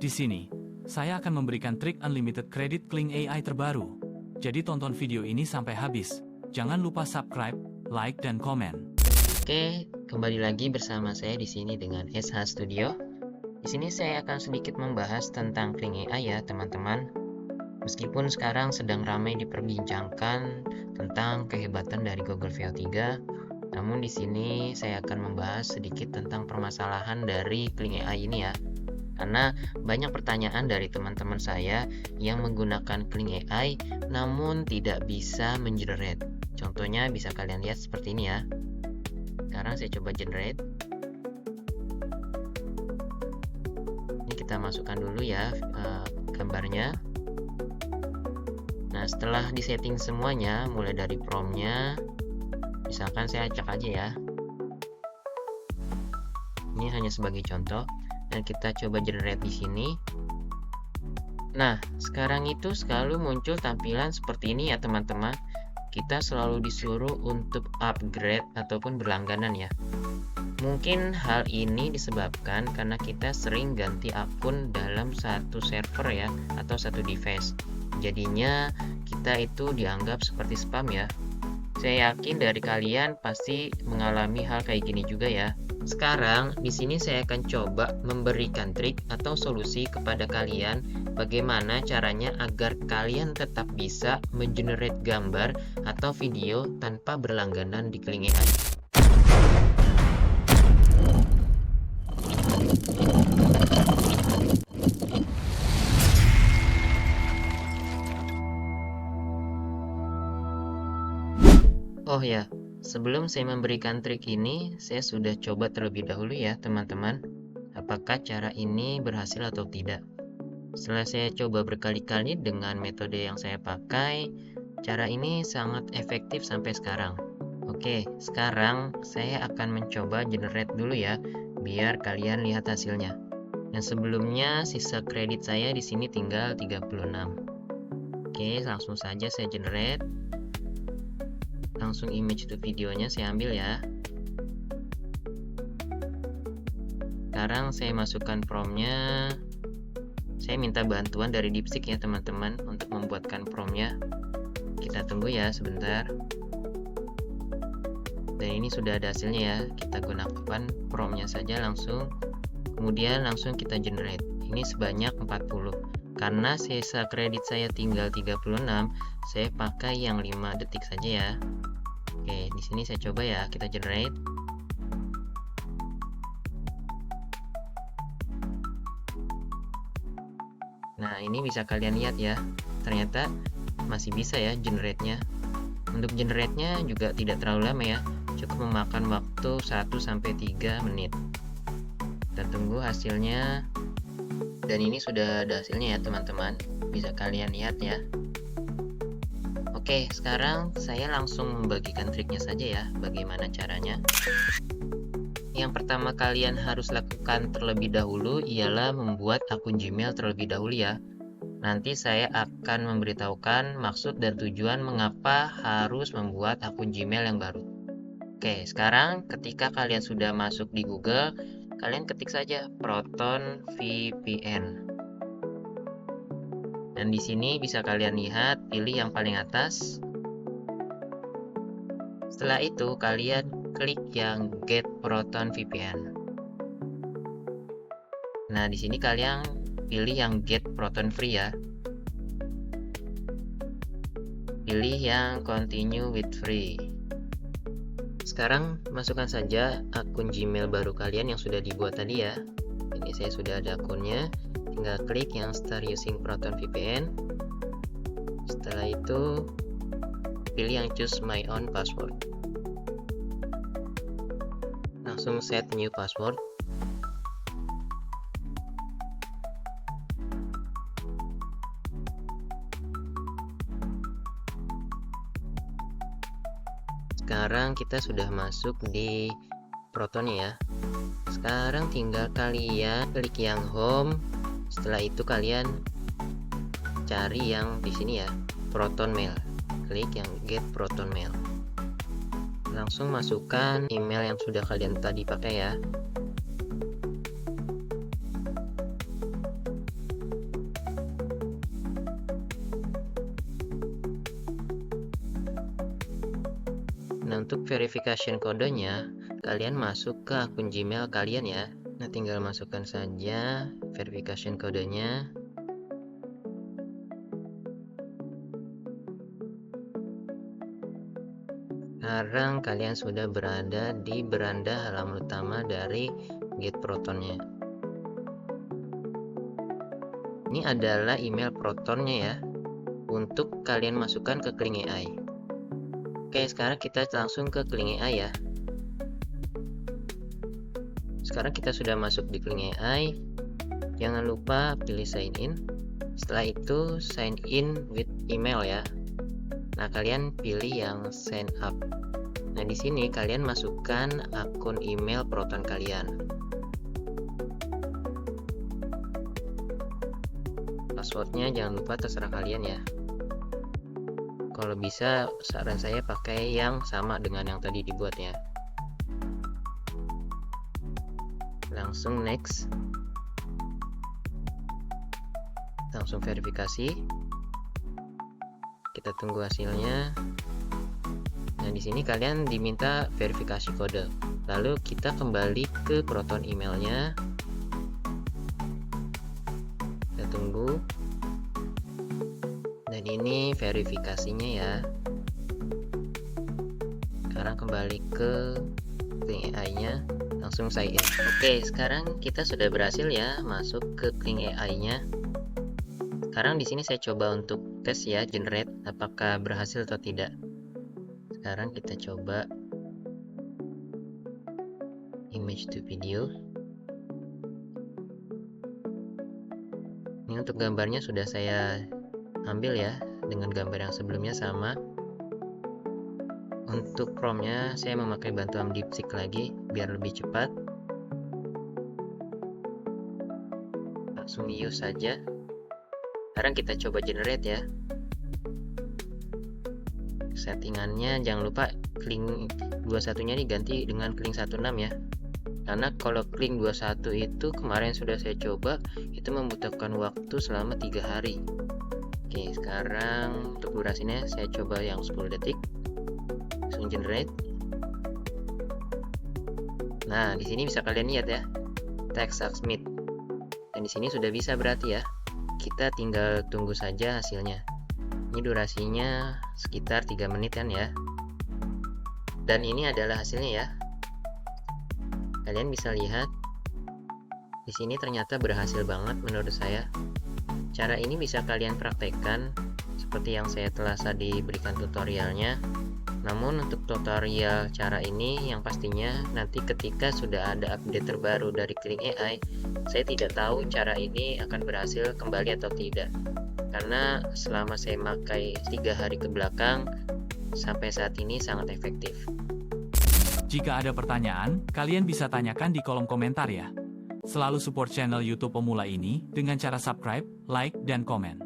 Di sini, saya akan memberikan trik unlimited credit Kling AI terbaru. Jadi tonton video ini sampai habis. Jangan lupa subscribe, like, dan komen. Oke, kembali lagi bersama saya di sini dengan SH Studio. Di sini saya akan sedikit membahas tentang Kling AI ya, teman-teman. Meskipun sekarang sedang ramai diperbincangkan tentang kehebatan dari Google VO3, namun di sini saya akan membahas sedikit tentang permasalahan dari Kling AI ini ya. Karena banyak pertanyaan dari teman-teman saya yang menggunakan Kling AI namun tidak bisa mengenerate. Contohnya bisa kalian lihat seperti ini ya. Sekarang saya coba generate. Ini kita masukkan dulu ya gambarnya. Nah, setelah disetting semuanya, mulai dari promptnya, misalkan saya acak aja ya. Ini hanya sebagai contoh. Dan kita coba generate di sini. Nah, sekarang itu selalu muncul tampilan seperti ini ya teman-teman. Kita selalu disuruh untuk upgrade ataupun berlangganan ya. Mungkin hal ini disebabkan karena kita sering ganti akun dalam satu server ya, atau satu device. Jadinya kita itu dianggap seperti spam ya. Saya yakin dari kalian pasti mengalami hal kayak gini juga ya. Sekarang di sini saya akan coba memberikan trik atau solusi kepada kalian bagaimana caranya agar kalian tetap bisa mengenerate gambar atau video tanpa berlangganan di Kling AI. Oh ya, sebelum saya memberikan trik ini, saya sudah coba terlebih dahulu ya teman-teman, apakah cara ini berhasil atau tidak. Setelah saya coba berkali-kali dengan metode yang saya pakai, cara ini sangat efektif sampai sekarang. Oke, sekarang saya akan mencoba generate dulu ya, biar kalian lihat hasilnya. Yang sebelumnya sisa kredit saya di sini tinggal 36. Oke, langsung saja saya generate. Langsung image to videonya saya ambil ya. Sekarang saya masukkan promptnya. Saya minta bantuan dari DeepSeek ya teman-teman untuk membuatkan promptnya. Kita tunggu ya sebentar. Dan ini sudah ada hasilnya ya. Kita gunakan promptnya saja langsung. Kemudian langsung kita generate. Ini sebanyak 40. Karena sisa kredit saya tinggal 36, saya pakai yang 5 detik saja ya. Oke, di sini saya coba ya, kita generate. Nah, ini bisa kalian lihat ya. Ternyata masih bisa ya generate-nya. Untuk generate-nya juga tidak terlalu lama ya. Cukup memakan waktu 1-3 menit. Kita tunggu hasilnya. Dan ini sudah ada hasilnya ya, teman-teman. Bisa kalian lihat ya. Oke, sekarang saya langsung membagikan triknya saja ya, bagaimana caranya. Yang pertama kalian harus lakukan terlebih dahulu ialah membuat akun Gmail terlebih dahulu ya. Nanti saya akan memberitahukan maksud dan tujuan mengapa harus membuat akun Gmail yang baru. Oke, sekarang ketika kalian sudah masuk di Google, kalian ketik saja Proton VPN. Dan di sini bisa kalian lihat, pilih yang paling atas. Setelah itu kalian klik yang Get Proton VPN. Nah, di sini kalian pilih yang Get Proton Free ya. Pilih yang Continue with Free. Sekarang masukkan saja akun Gmail baru kalian yang sudah dibuat tadi ya. Ini saya sudah ada akunnya. Tinggal klik yang Start Using Proton VPN. Setelah itu pilih yang Choose My Own Password. Langsung set new password. Sekarang kita sudah masuk di Proton ya. Sekarang tinggal kalian klik yang Home. Setelah itu kalian cari yang di sini ya, Proton Mail. Klik yang Get Proton Mail. Langsung masukkan email yang sudah kalian tadi pakai ya. Nah, untuk verification kodenya, kalian masuk ke akun Gmail kalian ya. Nah, tinggal masukkan saja verification kodenya. Sekarang kalian sudah berada di beranda halaman utama dari GetProtonnya. Ini adalah email Protonnya ya, untuk kalian masukkan ke Kling AI. Oke, sekarang kita langsung ke Kling AI ya. Sekarang kita sudah masuk di Kling AI. Jangan lupa pilih sign in. Setelah itu sign in with email ya. Nah, kalian pilih yang sign up. Nah, di sini kalian masukkan akun email Proton kalian. Passwordnya jangan lupa terserah kalian ya. Kalau bisa, saran saya pakai yang sama dengan yang tadi dibuat ya. Langsung next. Langsung verifikasi. Kita tunggu hasilnya. Nah, di sini kalian diminta verifikasi kode. Lalu kita kembali ke Proton emailnya. Kita tunggu. Dan ini verifikasinya ya. Sekarang kembali ke Kling AI-nya, langsung sign in. Oke, sekarang kita sudah berhasil ya masuk ke Kling AI-nya. Sekarang di sini saya coba untuk tes ya, generate apakah berhasil atau tidak. Sekarang kita coba image to video. Ini untuk gambarnya sudah saya ambil ya, dengan gambar yang sebelumnya sama. Untuk promptnya saya memakai bantuan DeepSeek lagi biar lebih cepat. Langsung use saja. Sekarang kita coba generate ya. Settingannya jangan lupa Kling 21-nya diganti dengan Kling 16 ya. Karena kalau Kling 21 itu kemarin sudah saya coba, itu membutuhkan waktu selama 3 hari. Oke, sekarang untuk durasinya saya coba yang 10 detik. Langsung generate. Nah, di sini bisa kalian lihat ya, text submit. Dan di sini sudah bisa berarti ya. Kita tinggal tunggu saja hasilnya. Ini durasinya sekitar 3 menit kan ya. Dan ini adalah hasilnya ya. Kalian bisa lihat di sini ternyata berhasil banget menurut saya. Cara ini bisa kalian praktekkan seperti yang saya telah diberikan tutorialnya. Namun untuk tutorial cara ini yang pastinya nanti ketika sudah ada update terbaru dari Kling AI, saya tidak tahu cara ini akan berhasil kembali atau tidak. Karena selama saya pakai 3 hari ke belakang, sampai saat ini sangat efektif. Jika ada pertanyaan, kalian bisa tanyakan di kolom komentar ya. Selalu support channel YouTube Pemula ini dengan cara subscribe, like, dan komen.